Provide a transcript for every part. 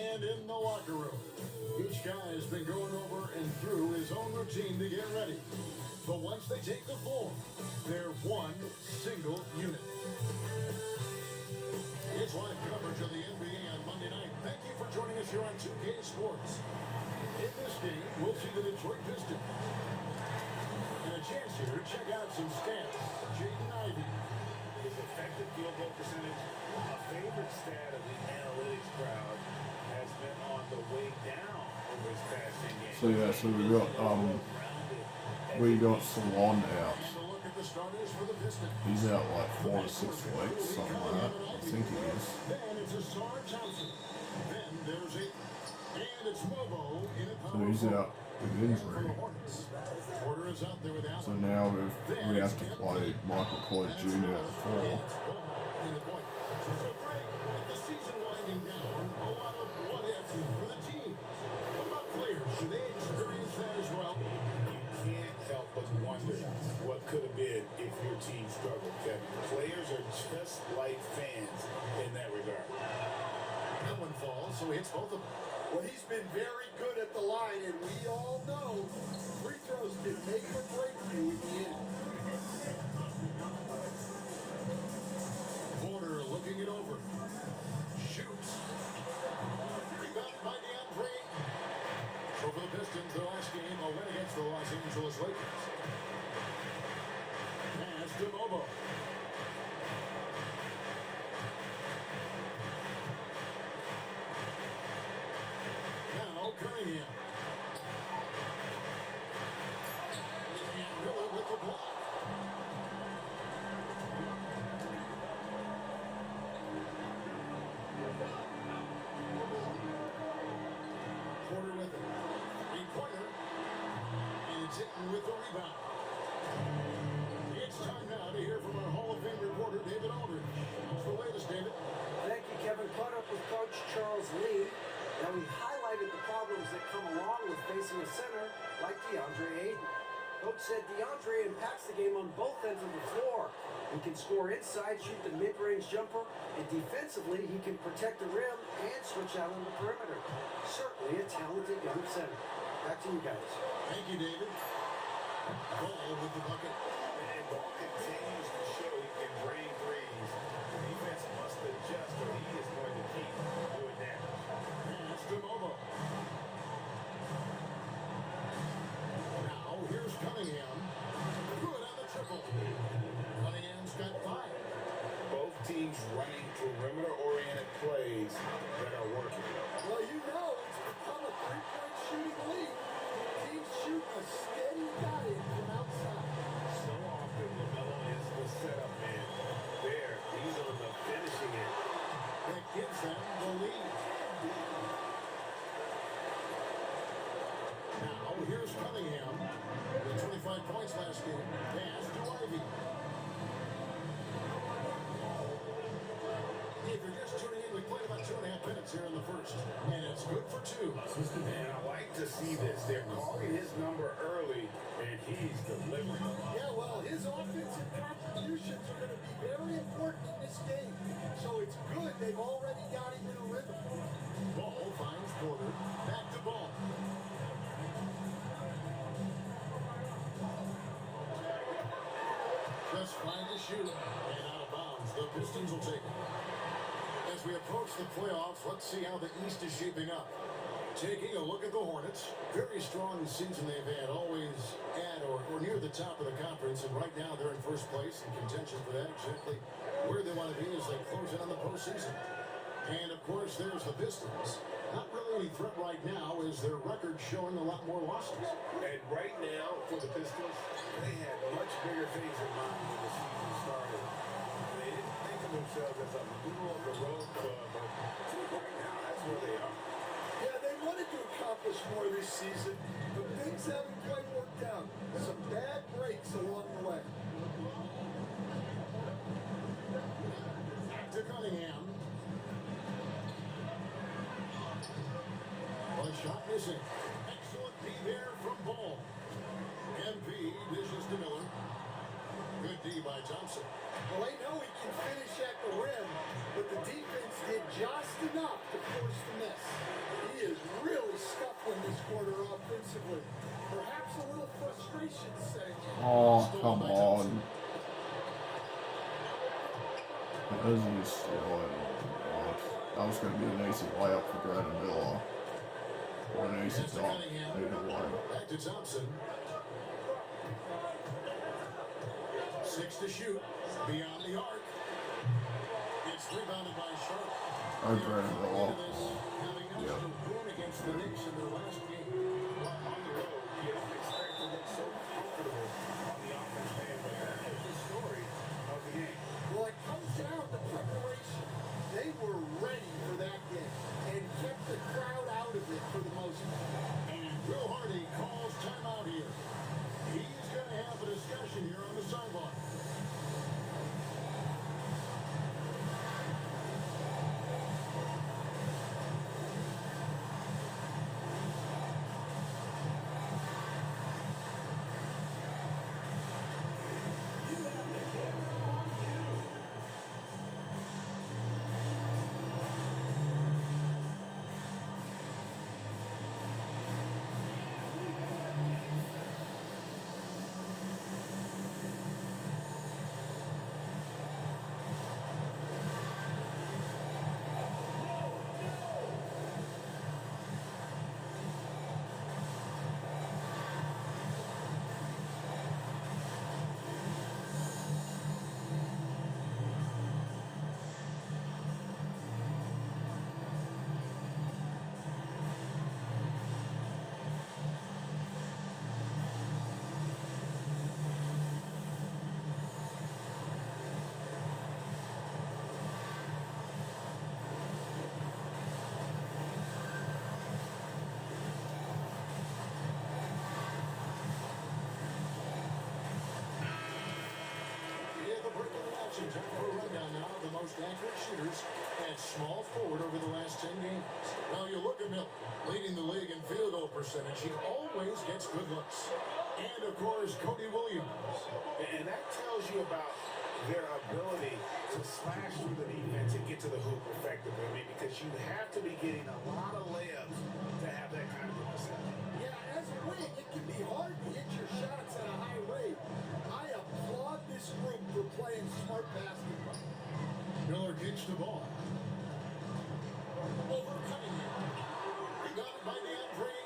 And in the locker room, each guy has been going over and through his own routine to get ready. But once they take the floor, they're one single unit. It's live coverage of the NBA on Monday night. Thank you for joining us here on 2K Sports. In this game, we'll see the Detroit Pistons. And a chance here to check out some stats. Jaden Ivey. His effective field goal percentage, a favorite stat of the analytics crowd, has been on the way down over his past 10 games. So yeah, so we got Salon out. He's out like 4 to 6 weeks, something like that. I think he is. So he's out with injury. So now we have to play Michael Porter Jr. at 4. What could have been if your team struggled, Kevin. Players are just like fans in that regard. That one falls, so he hits both of them. Well, he's been very good at the line, and we all know free throws can make or break you in the end. Porter looking it over. Shoots. Rebound by DeAndre. So for the Pistons, their last game, a win against the Los Angeles Lakers. Pass to Bobo. Now Cunningham. And Miller with the block. Porter with it. Three-pointer. And it's hitting with the rebound. It's time now to hear from our Hall of Fame reporter, David Aldridge. What's the latest, David? Thank you, Kevin. Caught up with Coach Charles Lee. Now, we highlighted the problems that come along with facing a center like DeAndre Ayton. Coach said DeAndre impacts the game on both ends of the floor. He can score inside, shoot the mid-range jumper, and defensively, he can protect the rim and switch out on the perimeter. Certainly a talented young center. Back to you guys. Thank you, David. Ball with the bucket. And Ball continues to show he can drain threes. The defense must adjust or he is going to keep doing damage. Pass to Bobo. Now, here's Cunningham. Good on the triple. Cunningham's got 5. Both teams running perimeter-oriented plays that are working. Well, you know, it's become a three-point shooting league. Teams shoot a steady diet from outside. So often, LaMelo is the setup man. There, he's on the finishing end. That gives them the lead. Now, here's Cunningham. With 25 points last game. Pass to Ivey. If you're just tuning in, we played about 2.5 minutes here in the first. And it's good for 2. And I like to see this. They're calling his number early, and he's delivering. Yeah, well, his offensive contributions are going to be very important in this game. So it's good they've already got him in a rhythm. Ball finds Porter. Back to Ball. Just find the shoot. And out of bounds. The Pistons will take it. As we approach the playoffs, let's see how the East is shaping up. Taking a look at the Hornets. Very strong season they've had. Always at or near the top of the conference. And right now they're in first place in contention for that. Exactly where they want to be as they close in on the postseason. And of course, there's the Pistons. Not really any threat right now as their record showing a lot more losses. And right now, for the Pistons, they had much bigger things in mind when the season started. They didn't think of themselves as a middle-of-the-road club, but right now, that's where they are. Yeah, they wanted to accomplish more this season, but things haven't quite worked out. Some bad breaks along the way. To Cunningham. One shot missing. Excellent D there from Ball. MP dishes to Miller. Good D by Thompson. Well, they know he can finish at the rim, but the defense did just enough to force the miss. He is really scuffling this quarter offensively. Perhaps a little frustration setting in. Oh, come on. It isn't still. That was going to be an easy layup for Brandon Miller. Or an easy Pass to dunk. Cunningham. Either way. Back to Thompson. 6 to shoot. Beyond the arc. It's rebounded by Charlotte. Oh, Brandon Miller. Having no win against the Knicks in their last game. Well, on the road, you don't expect to look so comfortable on the offense end, but that is the story of the game. Well, it comes down to preparation. They were ready for that game and kept the crowd out of it for the most part. And Will Hardy calls timeout here. He's going to have a discussion here on the sideline. Time for a rundown now of the most accurate shooters at small forward over the last 10 games. Now you look at Miller, leading the league in field goal percentage. He always gets good looks. And of course, Cody Williams. And that tells you about their ability to slash through the defense and get to the hoop effectively. I mean, because you have to be getting a lot of layups to have that kind of a percentage. Yeah, as a wing, it can be hard to hit your shots at a high rate. I applaud this group for playing smart basketball. Miller kicks the ball. Over Cunningham. He got it by DeAndre.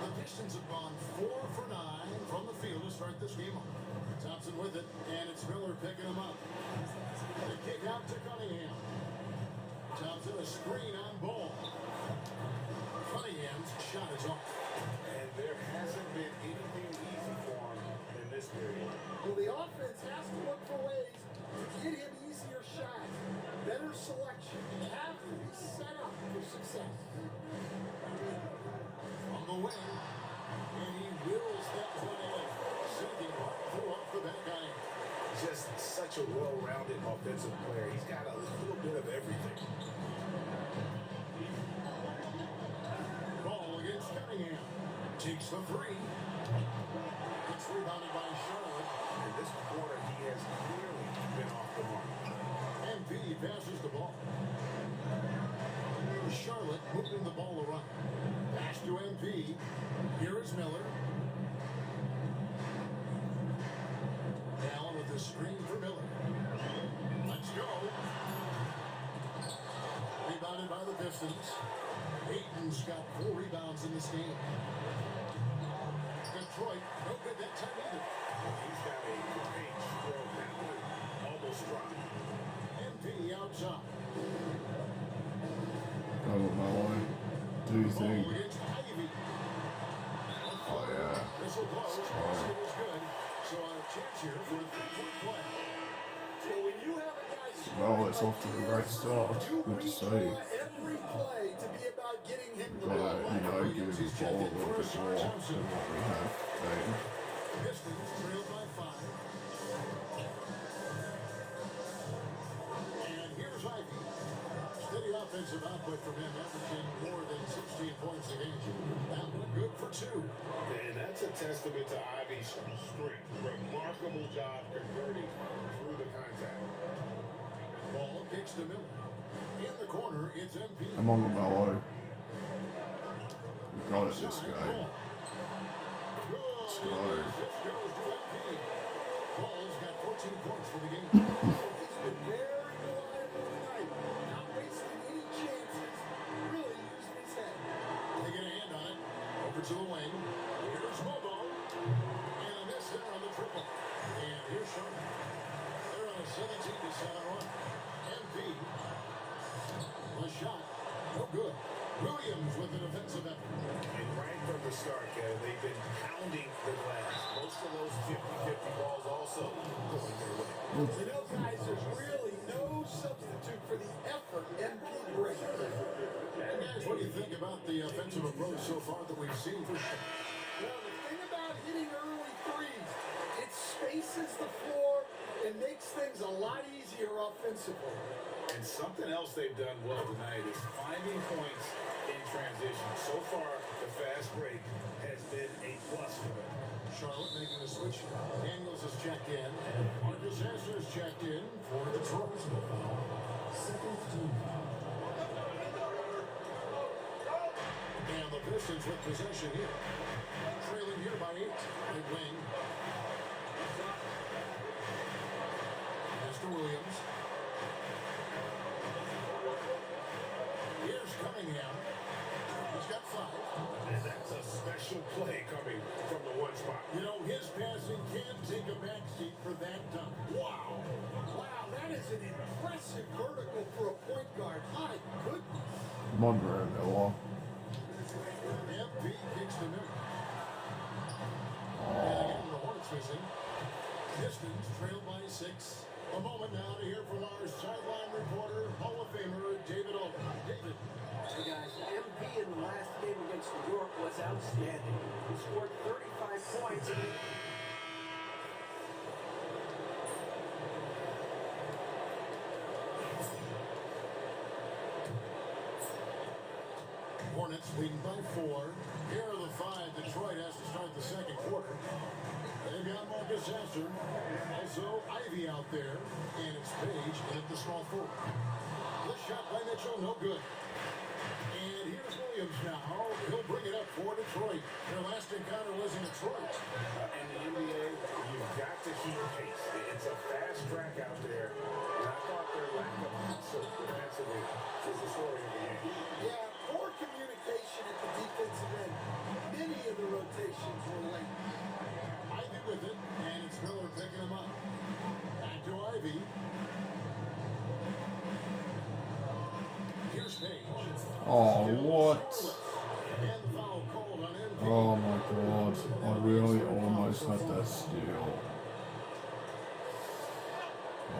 The Pistons have gone 4 for 9 from the field to start this game off. Thompson with it, and it's Miller picking him up. The kick out to Cunningham. Thompson a screen on ball. Cunningham's shot is off. And there hasn't been anything easy for him in this period. Well, the offense has to look for ways to get him easier shots, better selection. They have to be set up for success. On the wing, and he wills that one in. Sinking right through off the back iron. Just such a well-rounded offensive player. He's got a little bit of everything. Ball against Cunningham. Takes the three. It's rebounded by Charlotte. In this quarter, he has clearly been off the mark. MP passes the ball. Charlotte moving the ball around. Pass to MP. Here is Miller. Allen with the screen for Miller. Let's go. Rebounded by the Pistons. Ayton's got 4 rebounds in this game. Detroit, no good that time either. He's got a great stroke. That one almost dropped. MP outside. Go with my line. Do you think? Ball against Ivy. Oh, yeah. This will close. It was good. So a chance here for a 3-point play. So when you have a guy Well, it's off to a great start. you Good to see. redraw every play to be about getting him the But, ball. give him the ball a little bit more than what we have today. Pistons trailed by 5. And here's Ivy. Steady offensive output from him, averaging more than 16 points a game. That one good for for 2. And that's a testament to Ivy's strength. Remarkable job converting through the contact. Ball kicks to Miller. In the corner, it's MP. I'm on the Bello. We got it, this guy. Let's go. Ball's got 14 points for the game. He's been very reliable tonight. Not wasting any chances. Really using his head. They get a hand on it. Over to the wing. Here's Mobo. And a miss there on the triple. And here's Sharp. They're on a 17-7 run. MP. A shot. No good. Williams with an offensive effort. And right from the start, Kevin, they've been pounding the glass. Most of those 50-50 balls also going their way. You know, guys, there's really no substitute for the effort MP brings. And guys, what do you think about the offensive approach so far that we've seen for sure? Well, the thing about hitting early threes, it spaces the floor and makes things a lot easier offensively. And something else they've done well tonight is finding points in transition. So far, the fast break has been a plus for them. Charlotte making the switch. Daniels has checked in. Marcus Hesser's checked in for Detroit. And the Pistons with possession here. Trailing here by 8. Right wing. Mr. Williams. Here's Cunningham. He's got 5. And that's a special play coming from the one spot. You know, his passing can take a backseat for that dunk. Wow. Wow, that is an impressive vertical for a point guard. My goodness. Come on, Brad Miller. MP kicks the middle. And again, the Hornets missing. Pistons trail by 6. A moment now to hear from our sideline reporter, Hall of Famer David Olden. David. Hey guys, MP in the last game against New York was outstanding. He scored 35 points and Hornets leading by 4. Here are the 5. Detroit has to start the second quarter. They've got Marcus Hesser. Also Ivy out there. And it's Page in at the small forward. The shot by Mitchell, no good. And here's Williams now. He'll bring it up for Detroit. Their last encounter was in Detroit. In the NBA, you've got to keep pace. It's a fast track out there. And I thought their lack of hustle defensively was the story of the game. Yeah, poor communication at the defensive end. Many of the rotations were late. Ivy with it, and it's Miller picking him up. Back to Ivy. Here's Page. Oh, what? And the foul called on MP. Oh my god. I really almost had that steal.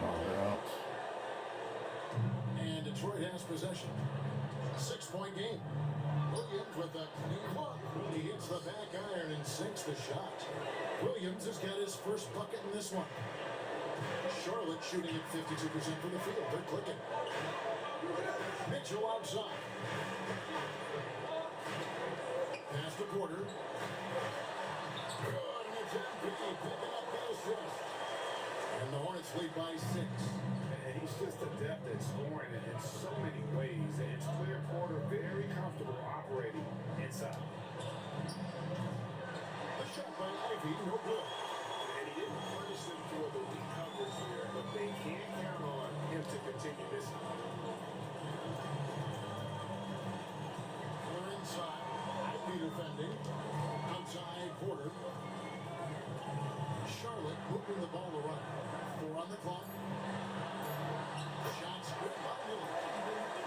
Oh, And Detroit has possession. 6-point game. Williams with a clean look. He hits the back iron and sinks the shot. Williams has got his first bucket in this one. Charlotte shooting at 52% from the field. They're clicking. Mitchell outside. Pass to Porter. Good, and it's MP picking up the assist. And the Hornets lead by 6. And he's just adept at scoring it in so many ways. And it's clear Porter very comfortable operating inside. A shot by Ivy, no good. And he didn't punish them for the weak coverage here, but they can't count on him to continue this. They're inside. Ivy defending. Outside Porter. Charlotte moving the ball around. 4 on the clock. Shots good by Miller.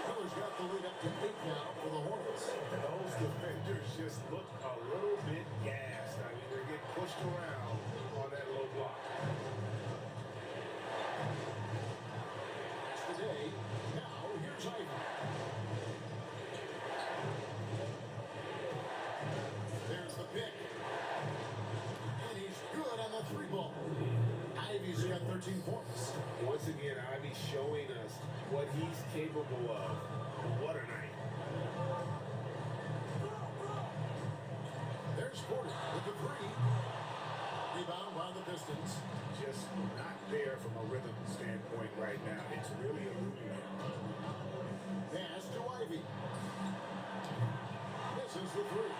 Miller's got the lead up to 8 now for the Hornets. And those defenders just look a little bit gassed. I mean, they're getting pushed around on that low block. That's the day. Now, here's Ivy. There's the pick. And he's good on the 3 ball. Ivy's got 13 points. Once again, Ivy showing us what he's capable of. What a night. three. Rebound by the Pistons. Just not there from a rhythm standpoint right now. It's really eluding him. Pass to Ivy. Misses the three.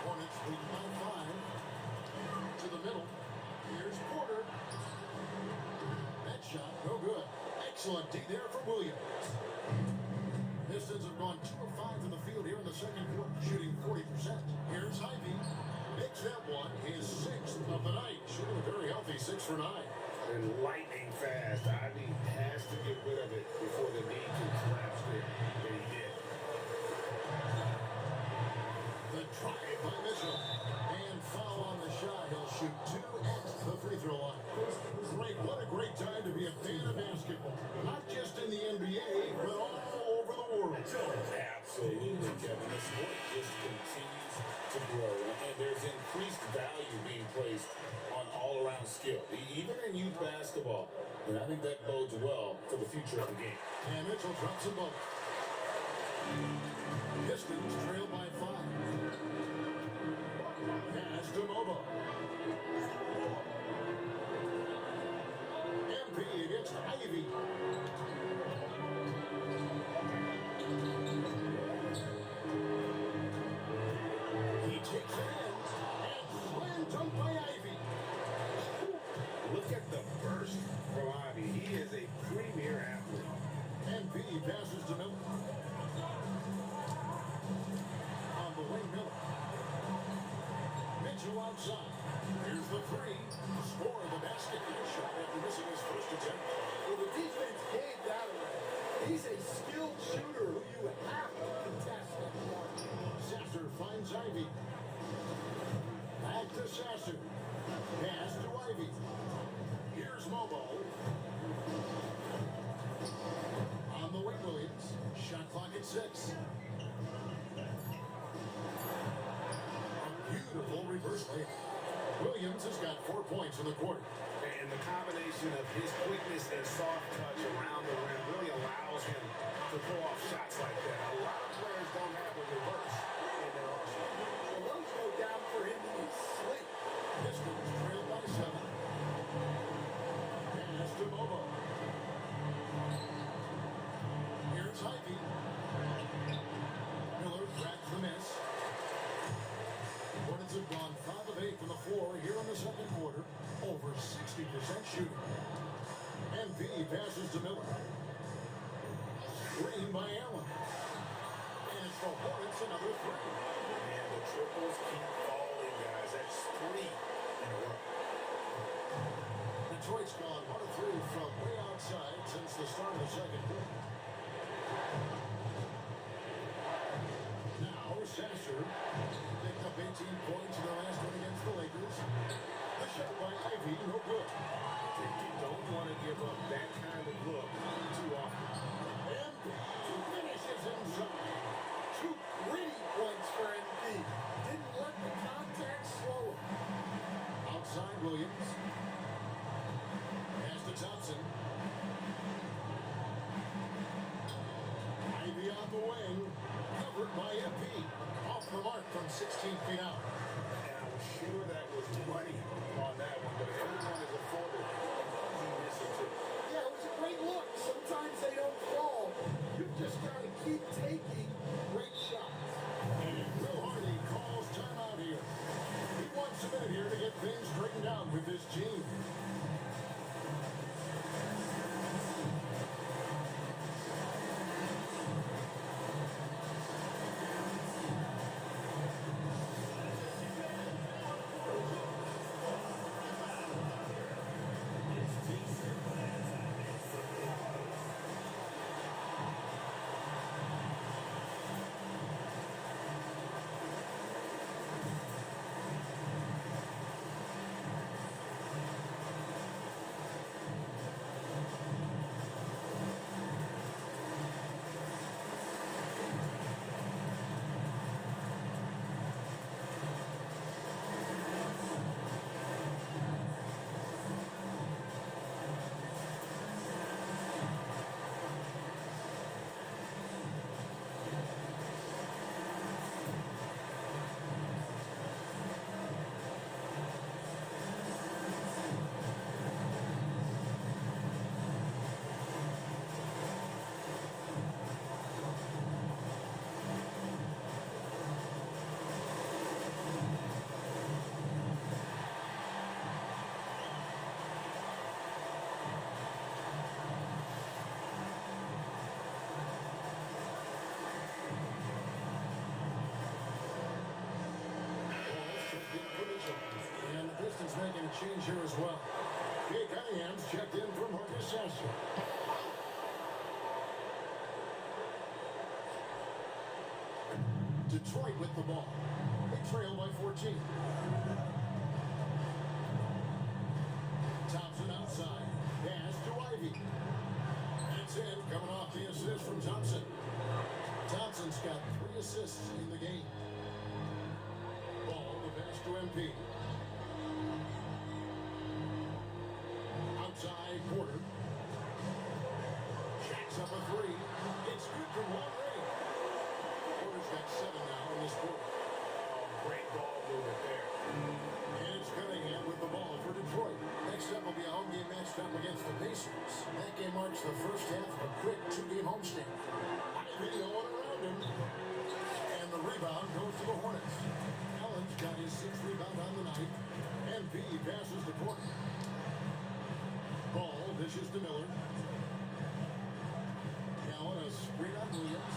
Hornets lead by 5. To the middle. Here's Porter. That shot, no good. Excellent D there for Williams. Pistons have gone 2 of 5 from the field here in the second quarter, shooting 40%. Here's Ivy. Makes that one his 6th of the night. Shooting a very healthy 6 for 9. And lightning fast. Ivy has to get rid of it before the need to collapse there. And he did. The drive by Mitchell. And foul on the shot. He'll shoot 2 at the free throw line. Great. What a great time to be a fan of basketball. Not just in the NBA, but all over the world. Absolutely, Kevin. The sport just continues to grow. And there's increased value being placed on all-around skill, even in youth basketball. And I think that bodes well for the future of the game. And Mitchell drops them both. Pistons trail by 5. Pass to Mobo. MP against Ivy. He takes it in. And slam dunk by Ivy. Look at the burst from Ivy. He is a premier athlete. MP passes to Miller. On the wing, Miller. Mitchell outside. Here's the three. Score the basket. Shot after missing his first attempt. Well, the defense gave that away. He's a skilled shooter who you have to contest at the arc. Sasser finds Ivy. Back to Sasser. Pass to Ivy. Here's Mobo. On the wing, Williams. Shot clock at 6. A beautiful reverse layup. Williams has got 4 points in the quarter. And the combination of his quickness and soft touch around the rim really allows him to pull off shots like that. A lot of players don't have a reverse in their arsenal. Well, those go down for him in his sleep. Pistons trail by 7. Pass to Mobo. Here's Ivy. Miller grabs the miss. Hornets have gone 5 of 8 from the floor here in the second quarter. Over 60% shooting. MP passes to Miller. Screen by Allen. And it's the Hornets another 3. And the triples keep falling, guys. That's 3 in a row. Detroit's gone 1 of 3 from way outside since the start of the second quarter. Now Sasser picked up 18 points in the last one against the Lakers. The shot by Ivy, no good. You don't want to give up that kind of look too often. MP finishes inside. 2 gritty points for MP. Didn't let the contact slow him. Outside Williams. Pass to Thompson. Ivy on the wing. Covered by MP. Off the mark from 16 feet out. And I was sure that was money on that one, but everyone is afforded he missed it too. Yeah, it was a great look. Sometimes they don't fall. You've just got to keep taking great shots. And Will Hardy calls timeout here. He wants a minute here to get things straightened out with this team. Pistons making a change here as well. Jay Cunningham's checked in for Marcus Sasser. Detroit with the ball. They trail by 14. Thompson outside. Pass to Ivy. That's in, coming off the assist from Thompson. Thompson's got 3 assists in the game. Ball, the pass to MP. Outside Porter. Jacks up a 3. It's good from long range. Porter's got 7 now in this quarter. Oh, great ball movement there. And it's Cunningham with the ball for Detroit. Next up will be a home game matched up against the Pacers. That game marks the first half of a quick 2-game homestand. Ivy going around him. And the rebound goes to the Hornets. Allen's got his 6th rebound on the night. And B passes to Porter. Ball dishes to Miller. Now on a screen on Williams.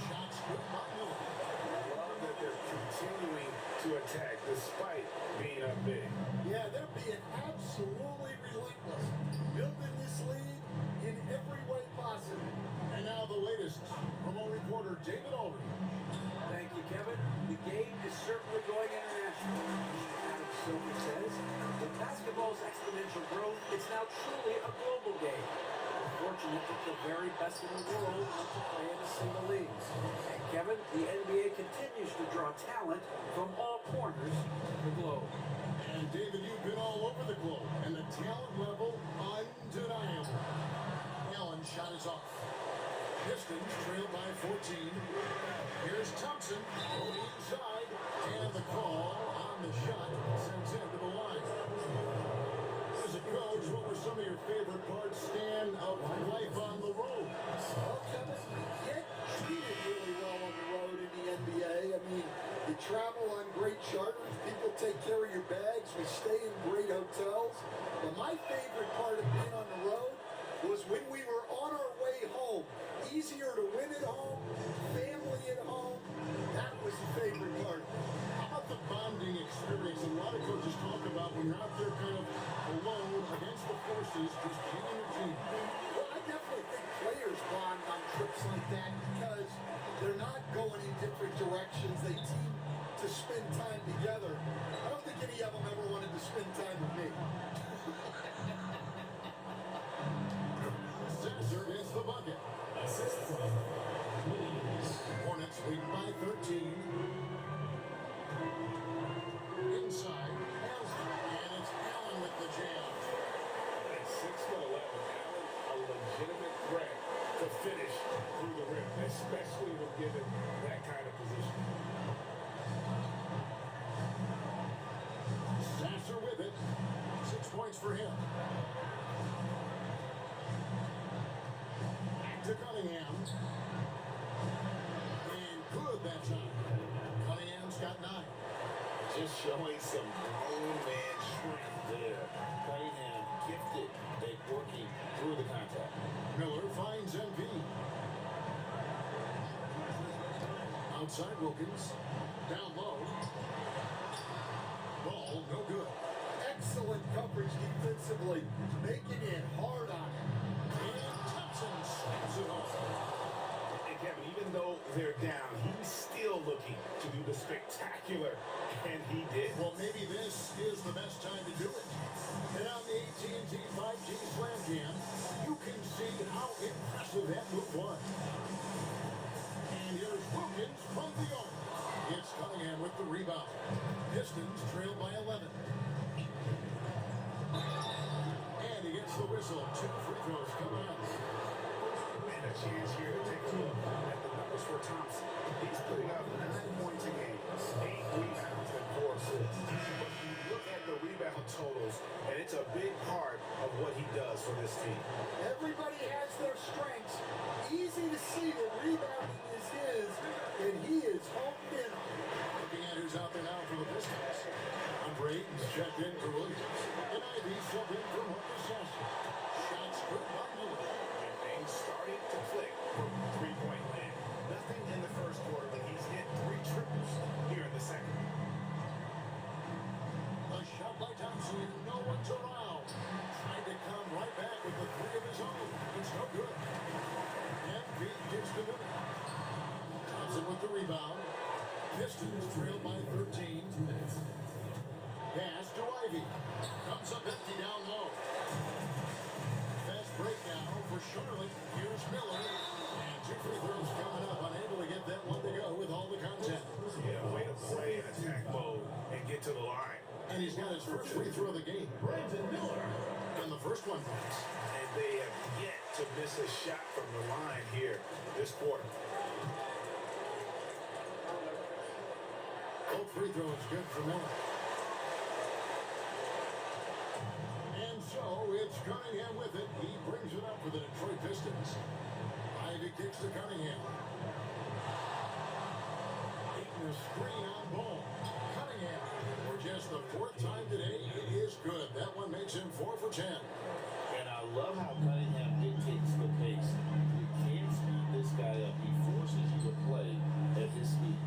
Shots good by Miller. I love that they're continuing to attack despite being up big. Yeah, they're being absolutely relentless. Building this lead in every way possible. And now the latest from our reporter David Aldridge. Thank you, Kevin. The game is certainly going international. Adam Silver says, with basketball's exponential growth, it's now truly a global game. We're fortunate that the very best in the world want to play in a single league. And Kevin, the NBA continues to draw talent from all corners of the globe. And David, you've been all over the globe, and the talent level undeniable. Allen shot is off. Pistons trail by 14. Here's Thompson going inside, and the call on the shot sends him to the line. As a coach, what were some of your favorite parts, Stan, of life on the road? Well, Kevin, you get treated really well on the road in the NBA. I mean, you travel on great charters. People take care of your bags. We stay in great hotels. But my favorite part of being on the road was when we were on our way home. Easier to win at home, family at home. That was the favorite part. How about the bonding experience? A lot of coaches talk about when you're out there kind of alone against the forces, just being a team. Well, I definitely think players bond on trips like that because they're not going in different directions. They team to spend time together. I don't think any of them ever wanted to spend time with me. Sasser gets the bucket. Hornets lead by 13. Inside, and it's Allen with the jam. At 6'11", Allen, a legitimate threat to finish through the rim, especially when given that kind of position. Sasser with it. 6 points for him. Back to Cunningham. And good that time. Cunningham's got 9. Just showing some grown man strength there. Cunningham gifted at working through the contact. Miller finds MP. Outside Wilkins. Down low. Ball no good. Excellent coverage defensively, making it hard on him. And Thompson snaps it off. And Kevin, even though they're down, he's still looking to do the spectacular, and he did. Well, maybe this is the best time to do it. And on the AT&T 5G Slam Jam, you can see how impressive that move was. And here's Wilkins from the arc. It's Cunningham with the rebound. Pistons trail by 11. And he gets the whistle. 2 free throws coming up. And a chance here to take a look at the numbers for Thompson. He's putting up 9 points a game, 8 rebounds, and 4 assists. But you look at the rebound totals, and it's a big part of what he does for this team. Everybody has their strengths. Easy to see the rebounding is his, and he is honed in on it. Looking at who's out there now for the Pistons. Andre Ayton's checked in for Williams. And Ivy subbed in for Marcus Sasser. Shots good by Miller. And things starting to click from three-point land. Nothing in the first quarter, but he's hit 3 triples here in the second. A shot by Thompson. rebound. Pistons trail by 13. Pass to Ivy. Comes up empty down low. Fast break now for Charlotte. Here's Miller. And 2 free throws coming up. Unable to get that one to go with all the contact. Yeah, way to play in attack mode and get to the line. And he's got his first free throw of the game. Brandon Miller. And the first one goes. And they have yet to miss a shot from the line here this quarter. Both free throws good for Miller. And so it's Cunningham with it. He brings it up for the Detroit Pistons. Ivy kicks to Cunningham. Aiton a screen on ball. Cunningham, for just the 4th time today, it is good. That one makes him 4 for 10. And I love how Cunningham dictates the pace. You can't speed this guy up. He forces you to play at his speed.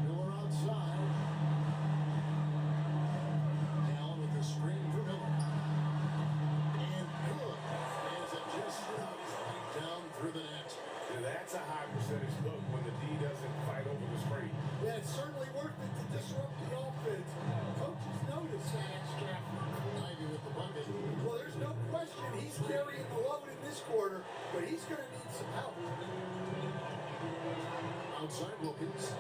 Miller outside. Allen with the screen for Miller. And good. As it just slides right down through the net. Yeah, that's a high percentage look when the D doesn't fight over the screen. Yeah, it's certainly worth it to disrupt the offense. Coaches notice that, Stratford. Ivy with the bucket. Well, there's no question he's carrying the load in this quarter, but he's going to need some help. Outside Wilkins.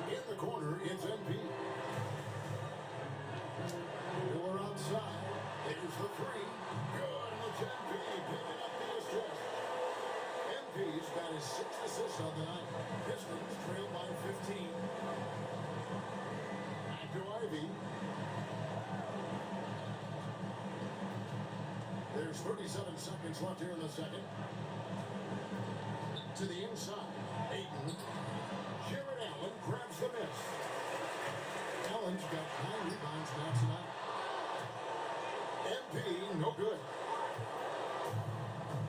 In the corner, it's MP. Miller outside. There's the 3. Good. And it's MP picking up the assist. MP's got his 6th assist on the night. Pistons trail by 15. Back to Ivy. There's 37 seconds left here in the second. To the inside. Aiton. Jared Allen grabs the miss. Allen's got 9 rebounds now tonight. MP, no good.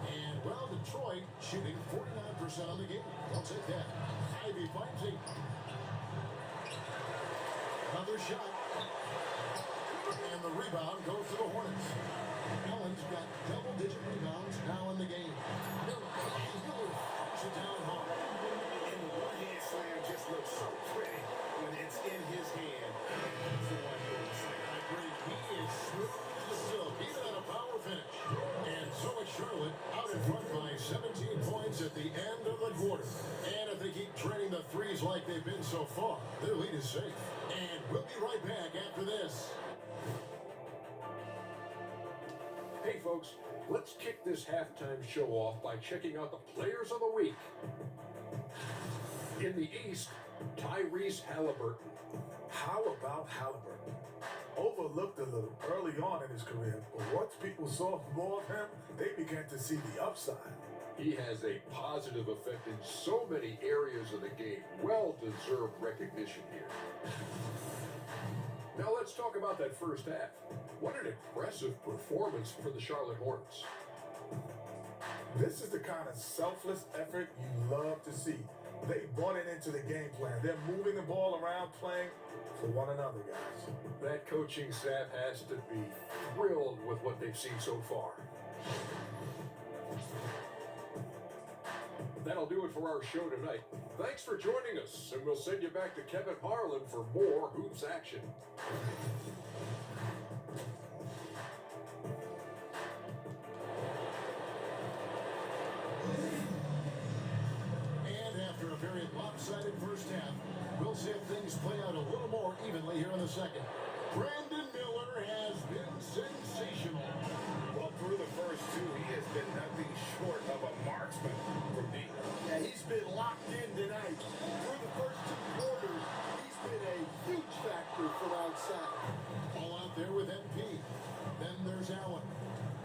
And, well, Detroit shooting 49% on the game. They'll take that. Ivy finds it. Another shot. And the rebound goes to the Hornets. Allen's got double-digit rebounds now in the game. Miller throws it down hard. And the one-hand slam just looks so pretty when it's in his hand. That's the one-hand slam. I agree. He is smooth as silk, even on a power finish. And so is Charlotte, out in front by 17 points at the end of the quarter. And if they keep training the threes like they've been so far, their lead is safe. And we'll be right back after this. Hey folks, let's kick this halftime show off by checking out the players of the week. In the East, Tyrese Halliburton. How about Halliburton? Overlooked a little early on in his career, but once people saw more of him, they began to see the upside. He has a positive effect in so many areas of the game. Well-deserved recognition here. Now let's talk about that first half. What an impressive performance for the Charlotte Hornets. This is the kind of selfless effort you love to see. They bought it into the game plan. They're moving the ball around, playing for one another, guys. That coaching staff has to be thrilled with what they've seen so far. That'll do it for our show tonight. Thanks for joining us, and we'll send you back to Kevin Harlan for more Hoops action. And after a very lopsided first half, we'll see if things play out a little more evenly here in the second. Brandon Miller has been sensational. Well, through the first 2, he has been nothing short of a marksman from deep. Yeah, he's been locked in tonight. Through the first 2 quarters, he's been a huge factor for outside. All out there with MP. Then there's Allen.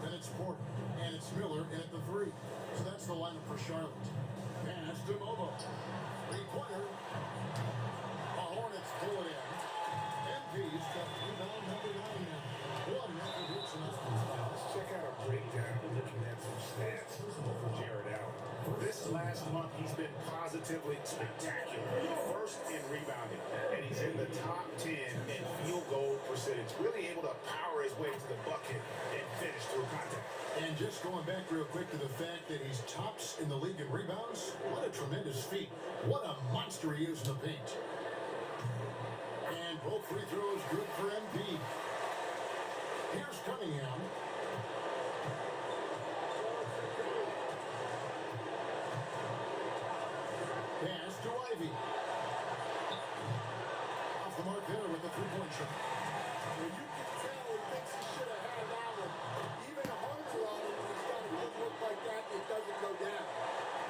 Then it's Porter. And it's Miller in at the 3. So that's the lineup for Charlotte. Pass to Mobo. 3-pointer. The Hornets pull it in. MP's got rebound number 9 now. One record hits in Let's check out a breakdown looking at some stats for Jared Allen. This last month, he's been positively spectacular. First in rebounding, and he's in the top 10 in field goal percentage. Really able to power his way to the bucket and finish through contact. And just going back real quick to the fact that he's tops in the league in rebounds, what a tremendous feat. What a monster he is in the paint. And both free throws good for MP. Here's Cunningham. Pass to Ivy. Off the mark there with the three-point shot. Well, you can tell he thinks he should have had that one. Even harder on him when he's got a good look like that, it doesn't go down.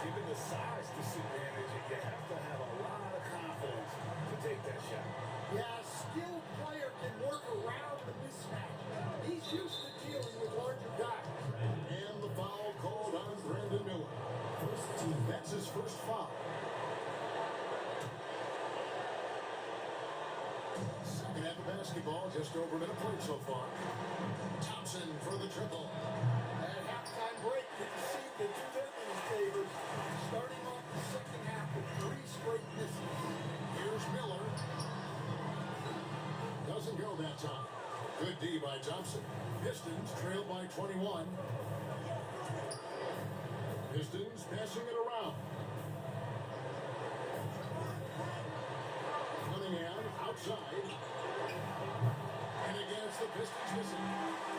Given the size disadvantage, you have to have a lot of confidence to take that shot. Yeah, a skilled player can work around the mismatch. He's used to dealing with larger guys. And the foul called on Brandon Miller. That's his first foul. Second half of basketball, just over a minute played so far. Thompson for the triple. At halftime break, you can see the do them in his favor. Starting off the second half with 3 straight misses. Here's Miller. Doesn't go that time. Good D by Thompson. Pistons trail by 21. Pistons passing it around. Cunningham outside. And again, it's the Pistons missing.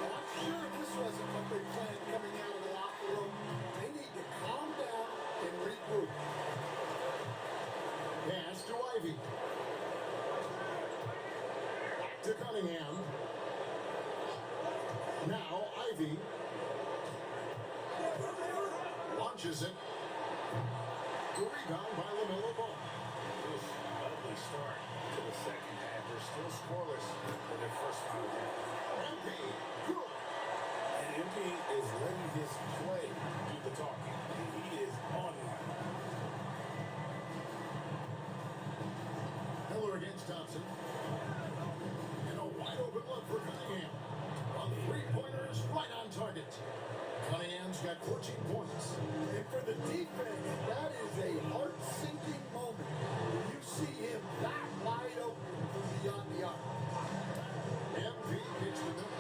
Well, I'm sure this wasn't what they planned coming out of the locker room. They need to calm down and regroup. Pass to Ivy. Back to Cunningham. Now Ivy launches it. The rebound by LaMelo Ball. Ugly start to the second half. They're still scoreless in their first 5 games. MP, good. And MP is letting his play do the talking. He is on one. Miller against Thompson. And a wide open look for Cunningham. On the three-pointers, right on target. Cunningham's got 14 points. And for the defense, that is a heart-sinking moment when you see him that wide open from beyond the arc. MP kicks the middle.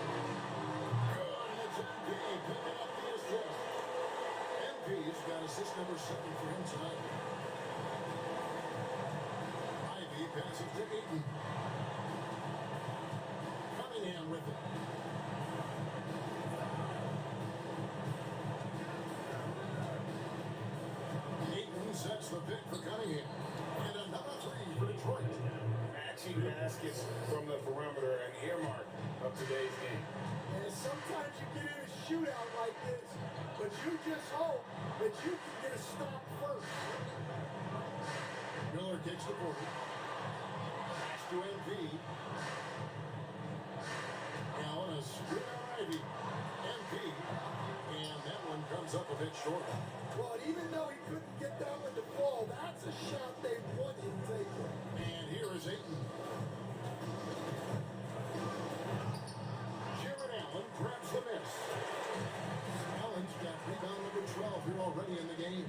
Good, and it's MP picking up the assist. MP's got assist number 7 for him tonight. Ivy passes to Ayton. Cunningham with it. Ayton sets the pick for Cunningham. And another 3 for Detroit. Matching baskets from the perimeter, an earmark of today's game. And sometimes you get in a shootout like this, but you just hope that you can get a stop first. Miller kicks the corner. Pass to MP. Now on a screen on Ivy. MP. And that one comes up a bit short. Well, even though he couldn't get down with the ball, that's a shot they want him taking. And here is Ayton. Jared Allen grabs the miss. Allen's got rebound number 12 here already in the game.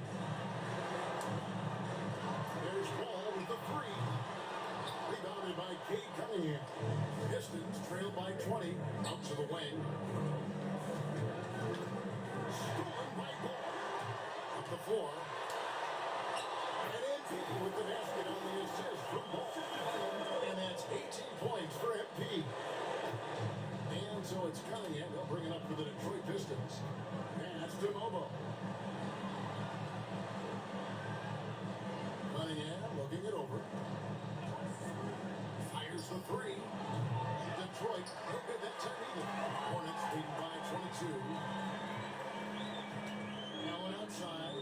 There's Ball with the 3. Rebounded by Cade Cunningham. Pistons trail by 20. Out to the wing. Stolen by Ball. Up the floor. And MP with the basket on the assist from Ball. And that's 18 points for MP. And so it's Cunningham. They'll bring it up for the Detroit Pistons. Pass to Mobo. Cunningham looking it over. Fires the 3. Detroit, no good that time either. Hornets leading by 22. Allen outside.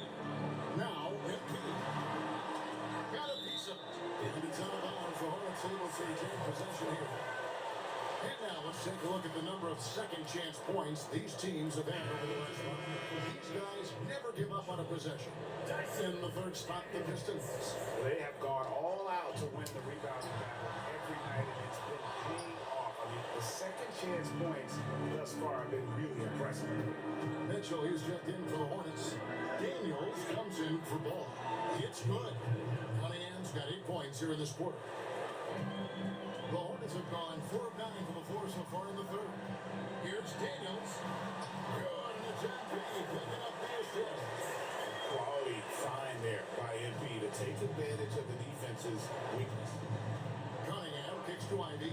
Now, MP. Got a piece of it. And it's out of bounds. The Hornets able to retain possession here. And now let's take a look at the number of second chance points these teams have had over the last month. These guys never give up on a possession. In the third spot, the Pistons. They have gone all out to win the rebounding battle every night, and it's been paying off. I mean, the second chance points thus far have been really impressive. Mitchell, he's checked in for the Hornets. Daniels comes in for Ball. It's good. Cunningham's got 8 points here in this quarter. The Hornets have gone 4 of 9 from the floor so far in the third. Here's Daniels. Good, and it's MP picking up the assist. Quality find there by MP to take advantage of the defense's weakness. Cunningham kicks to Ivy.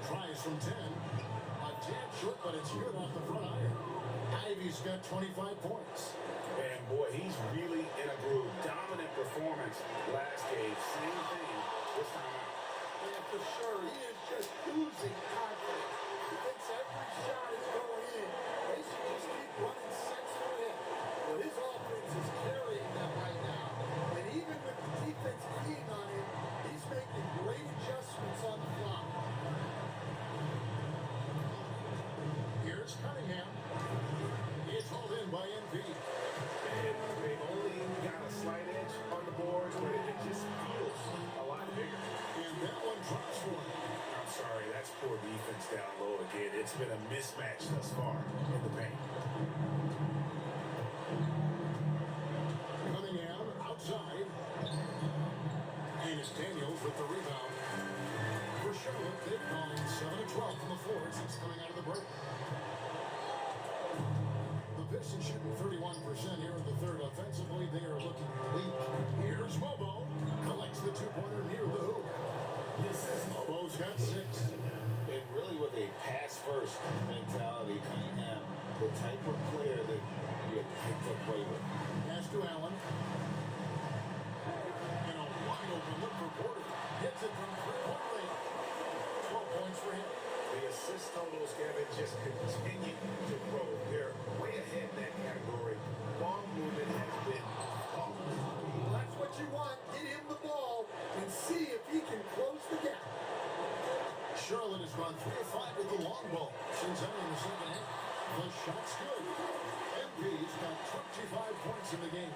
Tries from 10. A tad short, but it's good off the front iron. Ivy's got 25 points. And boy, he's really in a groove. Dominant performance last game. Same thing this time out. Yeah, for sure. He is just oozing confidence. He thinks every shot is going in. They should just keep running sets for him. Well, his offense is carrying them right now. And even with the defense being on him, he's making great adjustments on the fly. Here's Cunningham. It's hauled in by MP. And they've only got a slight edge on the boards, but it just feels a lot bigger. And that one drops for him. I'm sorry, that's poor defense down low again. It's been a mismatch thus far in the paint. Cunningham outside. And it's Daniels with the rebound. For Charlotte, they've gone 7-12 from the floor since coming out of the break. The Pistons shooting 31% here in the third. Offensively, they are looking weak. Here's Mobo. Collects the two-pointer near the hoop. Mobo's got 6. And really with a pass-first mentality, Cunningham, the type of player that you pick to play with. Pass to Allen. And a wide open look for Porter. Hits it from three-point range. 12 points for him. The assist totals, Kevin, just continue to grow. They're way ahead in that category. Ball movement has been off. Well, that's what you want. Get him the ball and see if he can close the gap. Charlotte has gone 3 of 5 with the long ball since entering the second half. The shot's good. MP's got 25 points in the game.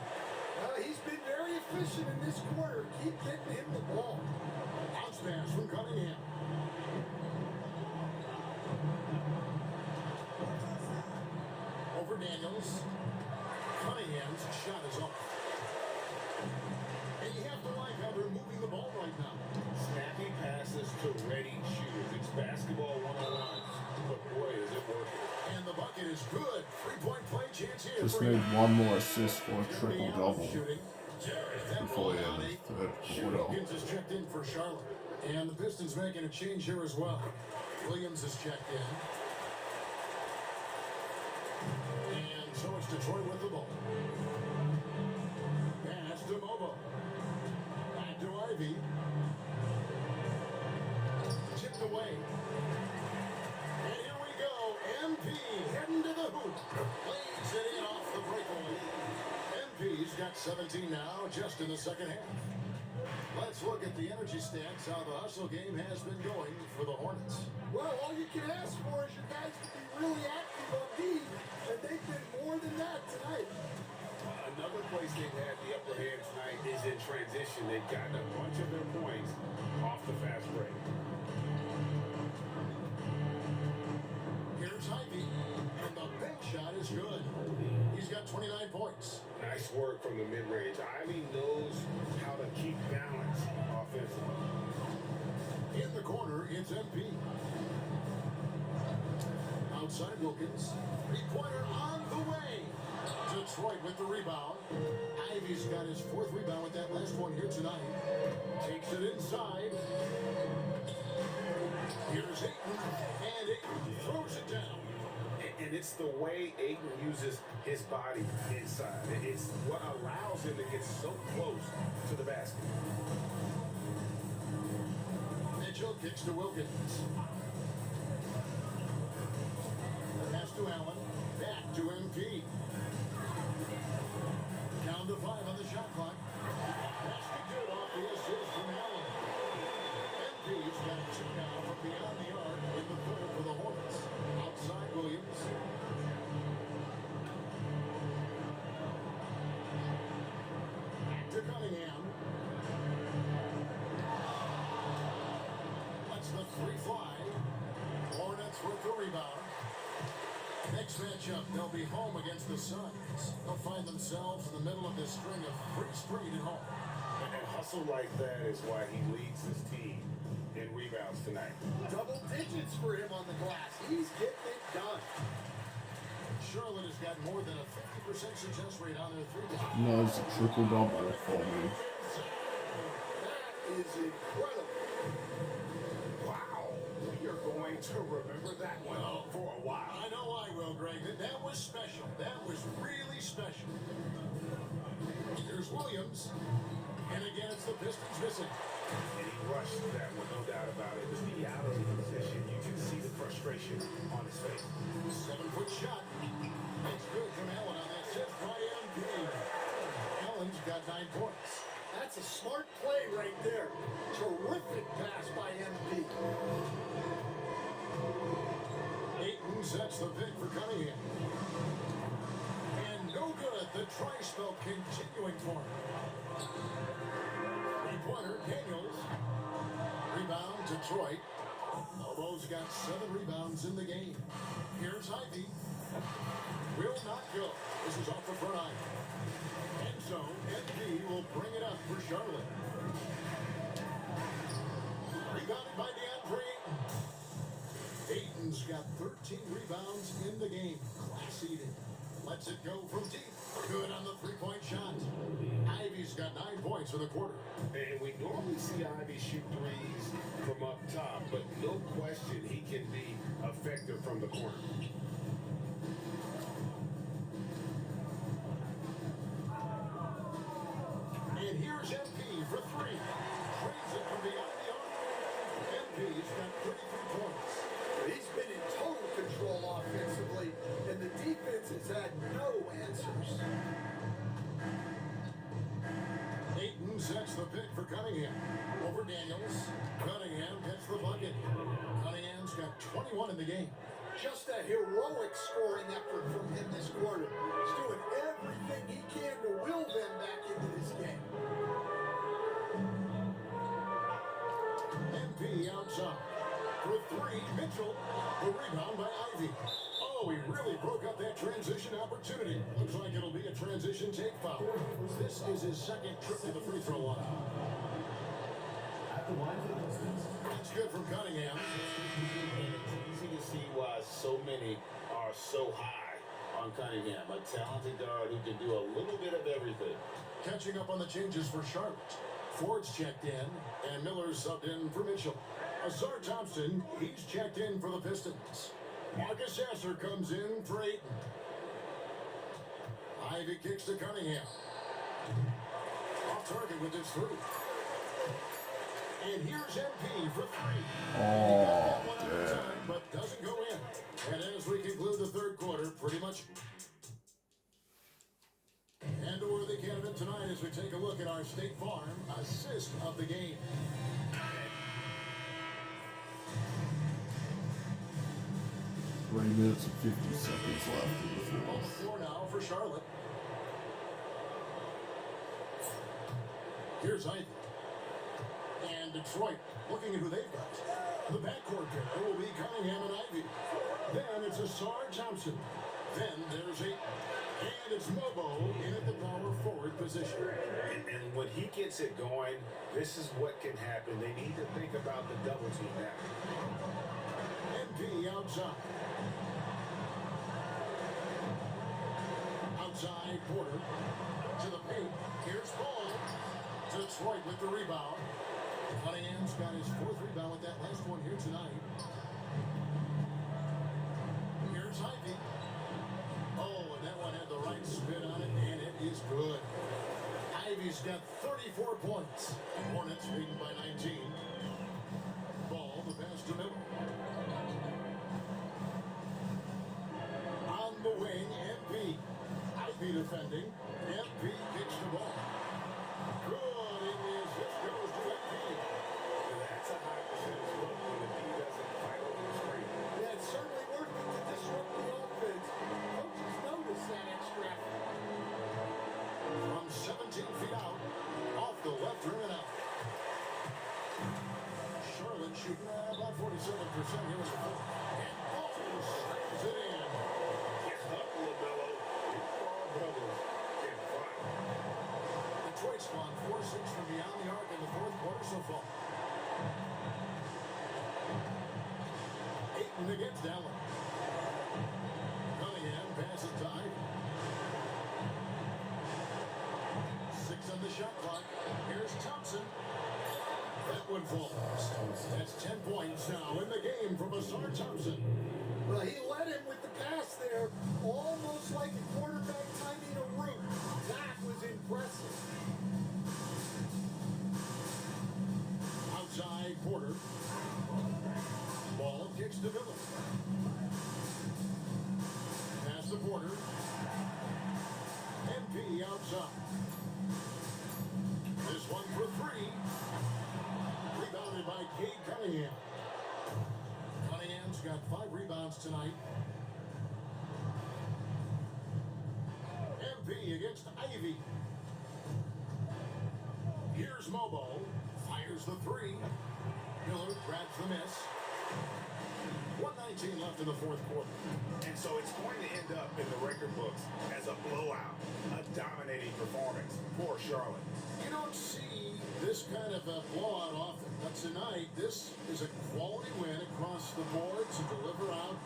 He's been very efficient in this quarter. Keep getting him the ball. Bounce pass from Cunningham. Over Daniels. Cunningham's shot is off. And you have to like how they're moving the ball right now. Snappy passes to ready shooters. It's basketball 101, but boy, is it working. And the bucket is good. 3-point play chance here. Just for need him. one more assist for a Jeremy Allen triple-double shooting. before the end of the third quarter. Wilkins is checked in for Charlotte. And the Pistons making a change here as well. Williams is checked in. And so it's Detroit with the ball. Pass to Mobo. Back to Ivy. Tipped away. And here we go. MP heading to the hoop. Lays it in off the breakaway. MP's got 17 now, just in the second half. Let's look at the energy stats, how the hustle game has been going for the Hornets. Well, all you can ask for is your guys to be really active on D, and they've been more than that tonight. Another place they've had the upper hand tonight is in transition. They've gotten a bunch of their points off the fast break. Here's Ivy, and the bank shot is good. He's got 29 points. Nice work from the mid-range. Ivy knows how to keep balance offensively. In the corner, it's MP. Outside Wilkins. Three-pointer on the way. Detroit with the rebound. Ivy's got his 4th rebound with that last one here tonight. Takes it inside. Here's Ayton. And Ayton throws it down. And it's the way Ayton uses his body inside. It's what allows him to get so close to the basket. Mitchell kicks to Wilkins. Pass to Allen. Back to MP. Down to 5 on the shot clock. That's the good off the assist from Allen. MP's got 2 now from beyond the arc in the third for the Hornets. Outside Williams. Back to Cunningham. Lets the 3 fly. Hornets with the rebound. Next matchup, they'll be home against the Suns. They'll find themselves in the middle of this string of 3 straight at home. And hustle like that is why he leads his team in rebounds tonight. Double digits for him on the glass. He's getting it done. Charlotte has got more than a 50% success rate on their three-point. No, it's a triple-double for me. That is incredible. Wow. We are going to remember that one for a while. I know I will, Greg. That was special. That was really special. Here's Williams. And again, it's the Pistons missing. And he rushed that one, no doubt about it. The out of position, you can see the frustration on his face. 7-foot shot. It's good from Allen on that assist by MP. Allen's got 9 points. That's a smart play right there. Terrific pass by MP. Ayton sets the pick for Cunningham. And no good. The tri-spell continuing for him. Three-pointer, Daniels. Rebound, Detroit. Lobo's got 7 rebounds in the game. Here's Ivy. Will not go. This is off the front eye. And so, NB will bring it up for Charlotte. Rebounded by DeAndre Ayton. Ayton's got 13 rebounds in the game. Class eating. Lets it go from deep. Good on the three-point shot. Ivy's got 9 points in the quarter. And we normally see Ivy shoot threes from up top, but no question he can be effective from the corner. And here's MP for 3. Trades it from beyond the arc. MP's got 33 points. He's been in total control offensively, and the defense has had no answers. Ayton sets the pick for Cunningham. Over Daniels. Cunningham gets the bucket. Cunningham's got 21 in the game. Just a heroic scoring effort from him this quarter. He's doing everything he can to will them back into this game. MP outside. For 3, Mitchell. The rebound by Ivy. Oh, he really broke up that transition opportunity. Looks like it'll be a transition take foul. This is his second trip to the free throw line. That's good from Cunningham. And it's easy to see why so many are so high on Cunningham. A talented guard who can do a little bit of everything. Catching up on the changes for Charlotte. Ford's checked in, and Miller's subbed in for Mitchell. Azar Thompson, he's checked in for the Pistons. Marcus Sasser comes in for Ayton. Ivy kicks to Cunningham. Off target with his 3. And here's MP for 3. Oh, One at a time, but doesn't go in. And as we conclude the third quarter, pretty much. And a worthy candidate tonight as we take a look at our State Farm assist of the game. 3 minutes and 50 seconds left in the On the fourth. floor now for Charlotte. Here's Ivy. And Detroit looking at who they've got. The backcourt pair will be Cunningham and Ivy. Then it's Azar Thompson. Then there's Ayton. And it's Mobo in at the power forward position. And when he gets it going, this is what can happen. They need to think about the double team now. MP outside. Outside Porter to the paint. Here's Ball. Detroit with the rebound. Cunningham's got his 4th rebound with that last one here tonight. Here's Ivy. Oh, and that one had the right spin on it, and it is good. Ivy's got 34 points. Hornets leading by 19. Ball, the pass to Miller. On the wing, MP. Ivy defending. MP kicks the ball. Good, it is. This goes to MP. That's a high percentage look when the D doesn't fight over the screen. Yeah, it's certainly worth it to disrupt the offense. Coaches notice that extra effort. From 17 feet out, off the left rim and out. Charlotte shooting about 47% here in the fourth. And Ball slams it in. It's up, LaMelo. These ball brothers can fight. Detroit spawned 4-6 from beyond the arc in the fourth quarter so far. And against Allen. Cunningham passes to Ivy. 6 on the shot clock. Here's Thompson. That one falls. That's 10 points now in the game for Masar Thompson. Well, he led him with the pass there, almost like a quarterback timing a route. That was impressive. Outside Porter. Ball kicks to Miller. Pass to Porter. MP outside. This one for 3. Rebounded by Cade Cunningham. Cunningham's got 5 rebounds tonight. MP against Ivy. Here's Mobo. Fires the 3. Miller grabs the miss. 1:19 left in the fourth quarter. And so it's going to end up in the record books as a blowout, a dominating performance for Charlotte. You don't see this kind of a blowout often, but tonight this is a quality win across the board to deliver out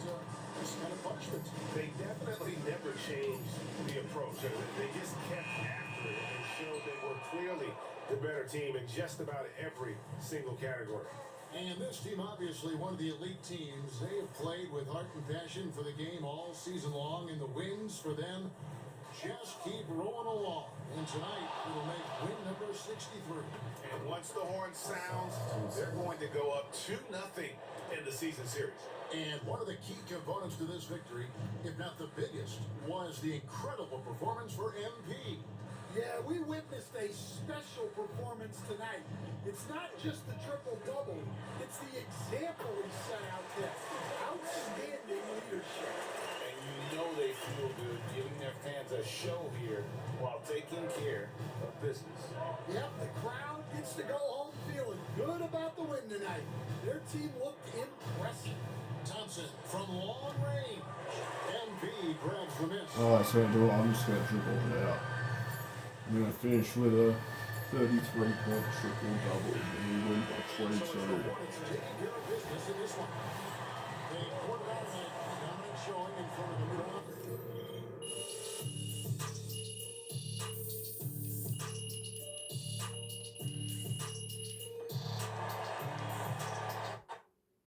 this kind of punishment. They definitely never changed the approach. They just kept after it and showed they were clearly the better team in just about every single category. And this team, obviously one of the elite teams, they have played with heart and passion for the game all season long, and the wins for them just keep rolling along. And tonight, it'll make win number 63. And once the horn sounds, they're going to go up 2-0 in the season series. And one of the key components to this victory, if not the biggest, was the incredible performance for MP. Yeah, we witnessed a special performance tonight. It's not just the triple-double, it's the example he set out there. Outstanding leadership. And you know they feel good giving their fans a show here while taking care of business. Yep, the crowd gets to go home feeling good about the win tonight. Their team looked impressive. Thompson from long range. MP grabs the miss. Oh, that's going to do it. I'm just going to dribble it out. I'm going to finish with a 33-point triple-double. And we win by 22. So the Hornets taking care of business in this one. They quarterback a dominant showing in front of the middle.